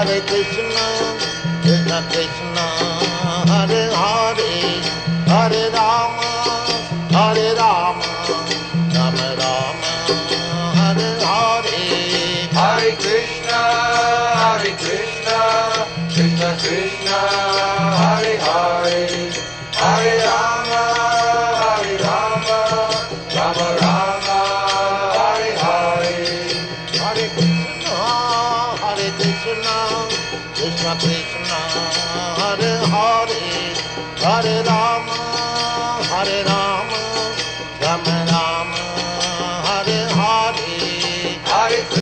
Hare Krishna, Krishna Krishna, Hare Hare, Hare Rama, Hare Rama, Rama Rama, Hare Hare. Hare Krishna, Krishna Krishna, Hare Hare, Hare Rama, Rama Rama, Hare Hare. Hare Krishna, Krishna Krishna, Hare Hare, Hare Rama.